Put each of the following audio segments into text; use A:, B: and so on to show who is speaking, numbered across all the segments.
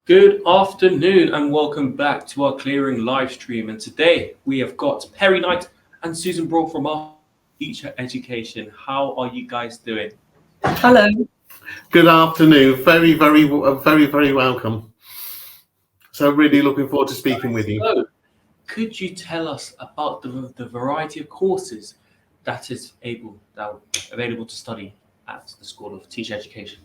A: Good afternoon and welcome back to our Clearing Livestream. And today we have got Perry Knight and Susan Brawl from our Teacher Education. How are you guys doing?
B: Hello.
C: Good afternoon. Very welcome. So really looking forward to speaking with you.
A: So, could you tell us about the variety of courses that are available to study at the School of Teacher Education?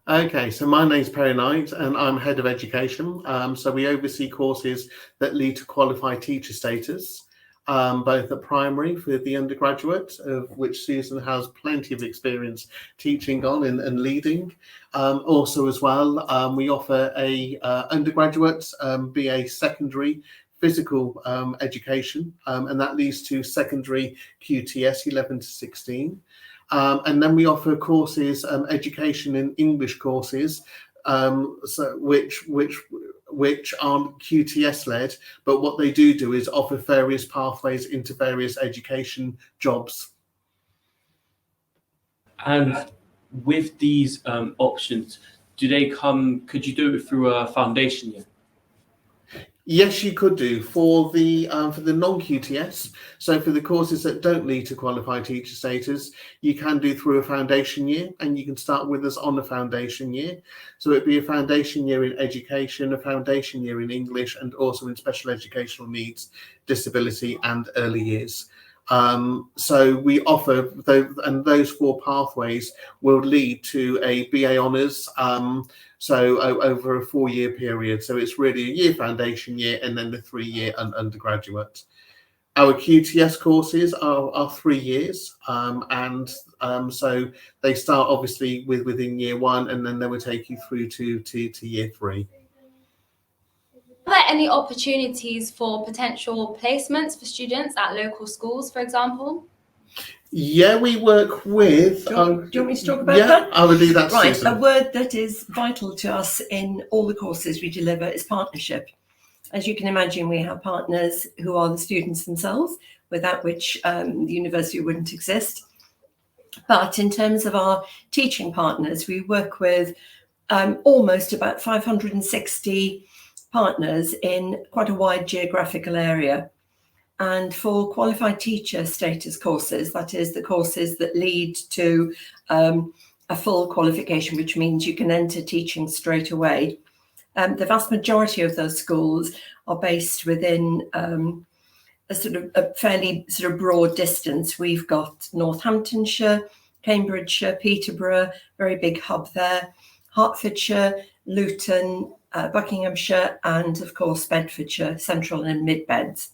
C: Okay, so my name's Perry Knight and I'm Head of Education. So we oversee courses that lead to qualified teacher status, both at primary for the undergraduate, of which Susan has plenty of experience teaching on and leading. Also as well, we offer a undergraduate BA secondary physical education, and that leads to secondary QTS 11 to 16. And then we offer courses, education in English courses, which aren't QTS led, but what they do is offer various pathways into various education jobs.
A: And with these options, could you do it through a foundation year?
C: Yes, you could do for the non-QTS. So for the courses that don't lead to qualified teacher status, you can do through a foundation year, and you can start with us on a foundation year. So it'd be a foundation year in education, a foundation year in English, and also in special educational needs, disability, and early years. So we offer those four pathways will lead to a BA honours. So over a 4-year period. So it's really a year foundation year and then the 3-year undergraduate. Our QTS courses are 3 years. So they start obviously within year 1 and then they will take you through to year 3.
D: Are there any opportunities for potential placements for students at local schools, for example?
C: Yeah, we work with...
B: Do you want me to talk about that?
C: Yeah, I will do that.
B: Right,
C: Susan.
B: a word that is vital to us in all the courses we deliver is partnership. As you can imagine, we have partners who are the students themselves, without which the university wouldn't exist. But in terms of our teaching partners, we work with almost about 560 partners in quite a wide geographical area. And for qualified teacher status courses, that is the courses that lead to a full qualification, which means you can enter teaching straight away. The vast majority of those schools are based within a fairly sort of broad distance. We've got Northamptonshire, Cambridgeshire, Peterborough, very big hub there, Hertfordshire, Luton, Buckinghamshire, and of course Bedfordshire, Central and Mid Beds.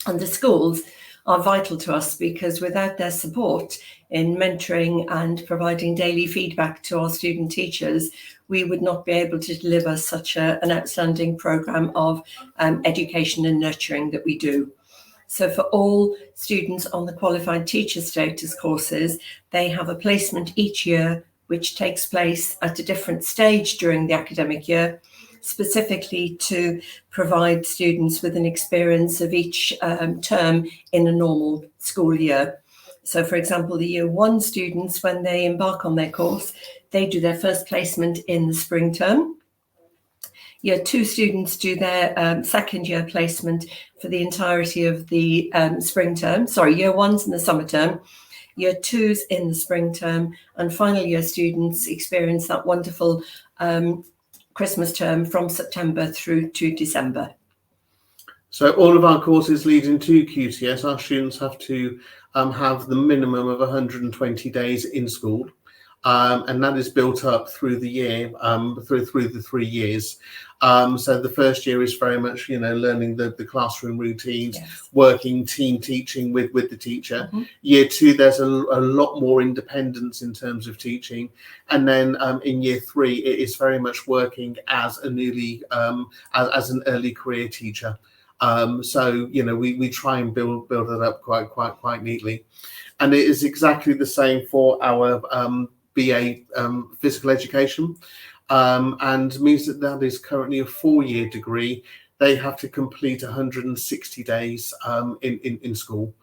B: And the schools are vital to us because without their support in mentoring and providing daily feedback to our student teachers, we would not be able to deliver such an outstanding programme of education and nurturing that we do. So for all students on the qualified teacher status courses, they have a placement each year, which takes place at a different stage during the academic year, specifically to provide students with an experience of each term in a normal school year. So for example, the year 1 students, when they embark on their course, they do their first placement in the spring term. Year 2 students do their second year placement for the entirety of the spring term. Sorry, year 1's in the summer term, year 2's in the spring term, and final year students experience that wonderful Christmas term from September through to December.
C: So all of our courses leading to QTS, our students have to have the minimum of 120 days in school. And that is built up through the year, through the 3 years. So the first year is very much, learning the classroom routines, yes, working team teaching with the teacher. Mm-hmm. Year 2, there's a lot more independence in terms of teaching. And then in year 3, it is very much working as an early career teacher. So, we try and build it up quite neatly. And it is exactly the same for our BA physical education, and means that is currently a 4-year degree. They have to complete 160 days in school.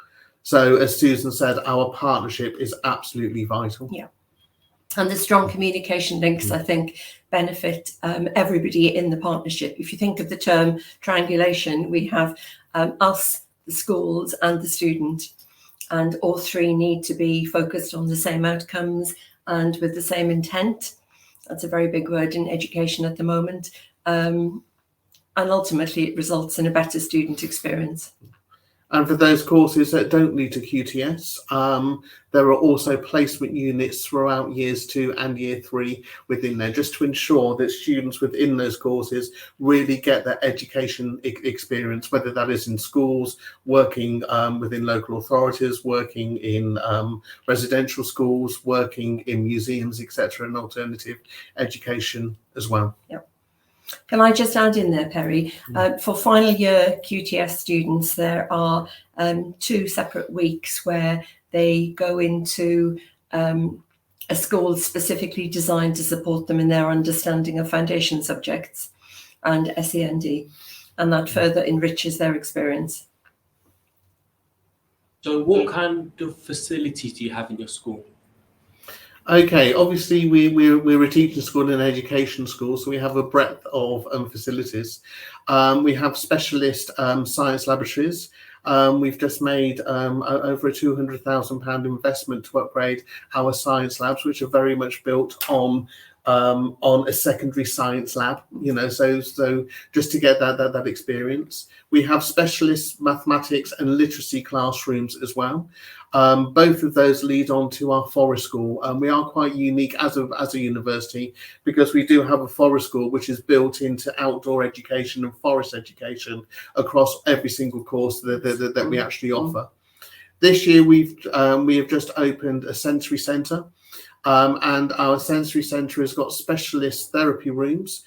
C: So as Susan said, our partnership is absolutely vital.
B: Yeah. And the strong communication links, I think, benefit everybody in the partnership. If you think of the term triangulation, we have us, the schools and the student, and all three need to be focused on the same outcomes and with the same intent. That's a very big word in education at the moment. And ultimately, it results in a better student experience.
C: And for those courses that don't lead to QTS, there are also placement units throughout years 2 and year 3 within there, just to ensure that students within those courses really get that education experience, whether that is in schools, working within local authorities, working in residential schools, working in museums, etc., and alternative education as well.
B: Yep. Can I just add in there, Perry, for final year QTS students, there are 2 separate weeks where they go into a school specifically designed to support them in their understanding of foundation subjects and SEND, and that further enriches their experience.
A: So what kind of facilities do you have in your school?
C: Okay, obviously we're a teaching school and an education school, so we have a breadth of facilities. We have specialist science laboratories. We've just made over a £200,000 investment to upgrade our science labs, which are very much built on a secondary science lab, so just to get that experience. We have specialist mathematics and literacy classrooms as well. Both of those lead on to our forest school. We are quite unique as a university because we do have a forest school which is built into outdoor education and forest education across every single course that we actually offer. This year we have just opened a sensory centre. And our sensory centre has got specialist therapy rooms.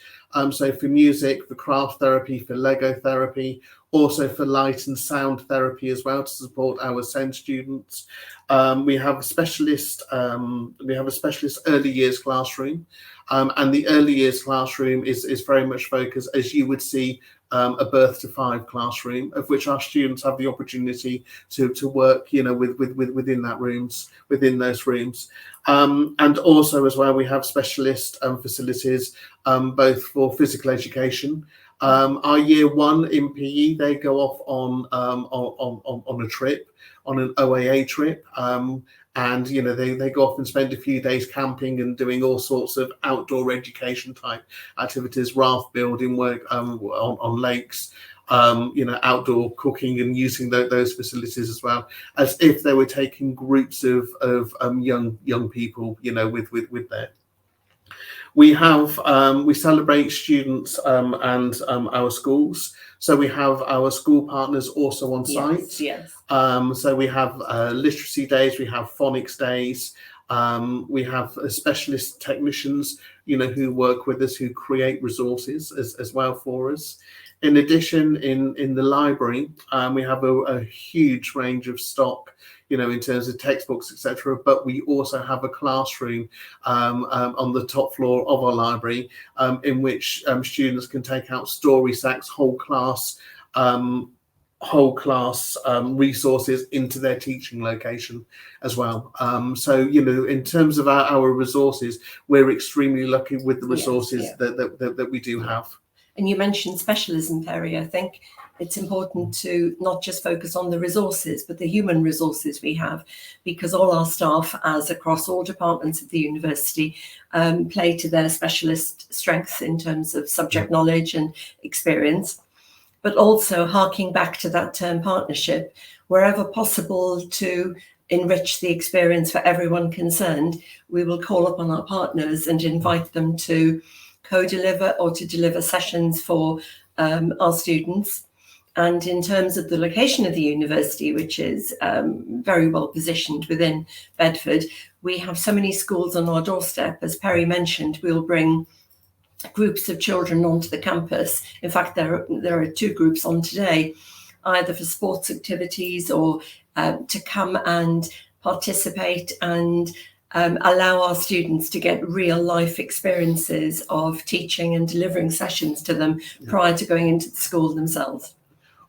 C: So for music, for craft therapy, for Lego therapy, also for light and sound therapy as well to support our SEND students. We have a specialist early years classroom. And the early years classroom is very much focused, as you would see, a birth to 5 classroom, of which our students have the opportunity to work, within those rooms. And also as well, we have specialist facilities, both for physical education. Our year 1 in PE, they go off on a trip, on an OAA trip. And they go off and spend a few days camping and doing all sorts of outdoor education type activities, raft building, work on lakes, outdoor cooking, and using those facilities as well, as if they were taking groups of young people, with there. We celebrate students and our schools. So we have our school partners also on site.
B: Yes.
C: So we have literacy days, we have phonics days, we have specialist technicians, who work with us, who create resources as well for us. In addition, in the library, we have a huge range of stock, in terms of textbooks, etc. But we also have a classroom on the top floor of our library, in which students can take out story sacks, whole class resources into their teaching location as well. So in terms of our resources, we're extremely lucky with the resources that we do have.
B: And you mentioned specialism, Perry. I think it's important to not just focus on the resources, but the human resources we have, because all our staff, as across all departments of the university, play to their specialist strengths in terms of subject knowledge and experience, but also harking back to that term partnership, wherever possible to enrich the experience for everyone concerned, we will call upon our partners and invite them to co-deliver or to deliver sessions for our students. And in terms of the location of the university, which is very well positioned within Bedford, we have so many schools on our doorstep. As Perry mentioned, we'll bring groups of children onto the campus. In fact, there are 2 groups on today, either for sports activities or to come and participate and allow our students to get real life experiences of teaching and delivering sessions to them prior to going into the school themselves.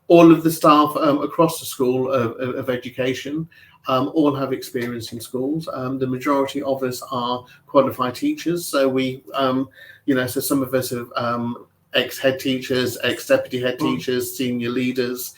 C: All of the staff across the School of Education all have experience in schools. The majority of us are qualified teachers, so we, so some of us are ex-head teachers, ex-deputy head teachers, senior leaders,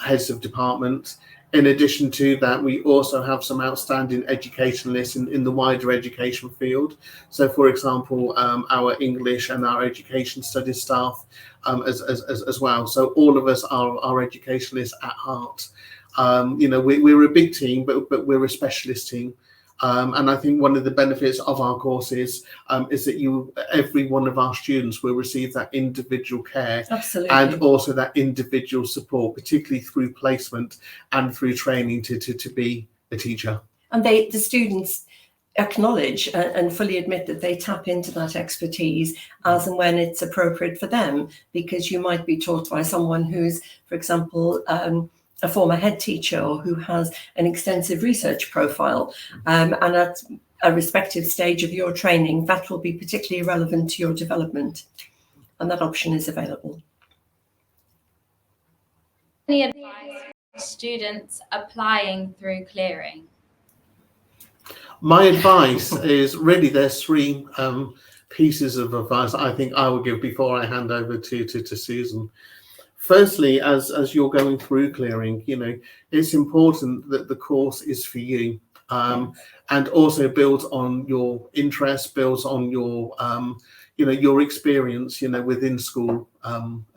C: heads of department. In addition to that, we also have some outstanding educationalists in the wider education field. So, for example, our English and our education studies staff as well. So all of us are educationalists at heart. We're a big team, but we're a specialist team. And I think one of the benefits of our courses is that every one of our students will receive that individual care.
B: Absolutely.
C: And also that individual support, particularly through placement and through training to be a teacher. And
B: the students acknowledge and fully admit that they tap into that expertise as and when it's appropriate for them, because you might be taught by someone who's, for example, a former head teacher, or who has an extensive research profile, and at a respective stage of your training, that will be particularly relevant to your development, and that option is available.
D: Any advice for students applying through Clearing?
C: My advice is really there's three pieces of advice I think I will give before I hand over to Susan. Firstly, as you're going through Clearing, it's important that the course is for you, and also builds on your interests, builds on your, your experience, within school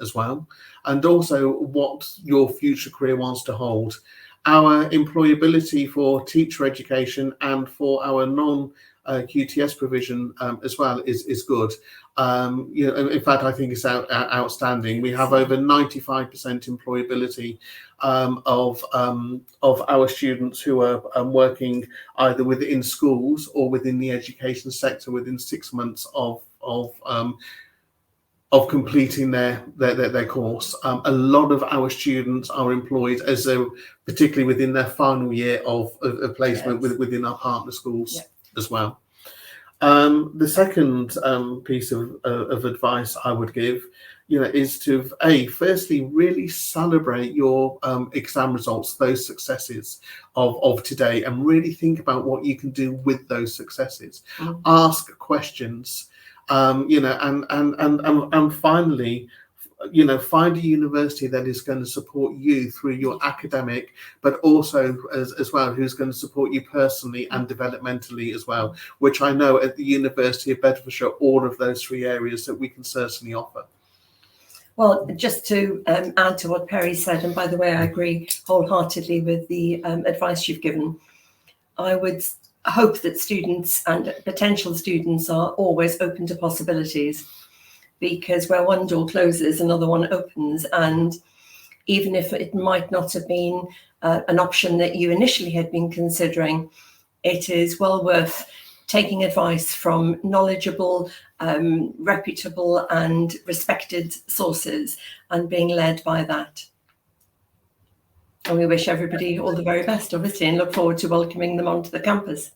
C: as well, and also what your future career wants to hold. Our employability for teacher education and for our non-QTS provision as well is good. In fact, I think it's outstanding. We have over 95% employability of our students who are working either within schools or within the education sector within 6 months of completing their course. A lot of our students are employed particularly within their final year of placement within our partner schools as well. The second piece of advice I would give, is to firstly really celebrate your exam results, those successes of today, and really think about what you can do with those successes. Ask questions, and finally, find a university that is going to support you through your academic, but also as well, who's going to support you personally and developmentally as well, which I know at the University of Bedfordshire, all of those three areas that we can certainly offer.
B: Well, just to add to what Perry said, and by the way, I agree wholeheartedly with the advice you've given. I would hope that students and potential students are always open to possibilities, because where one door closes, another one opens. And even if it might not have been an option that you initially had been considering, it is well worth taking advice from knowledgeable, reputable and respected sources and being led by that. And we wish everybody all the very best, obviously, and look forward to welcoming them onto the campus.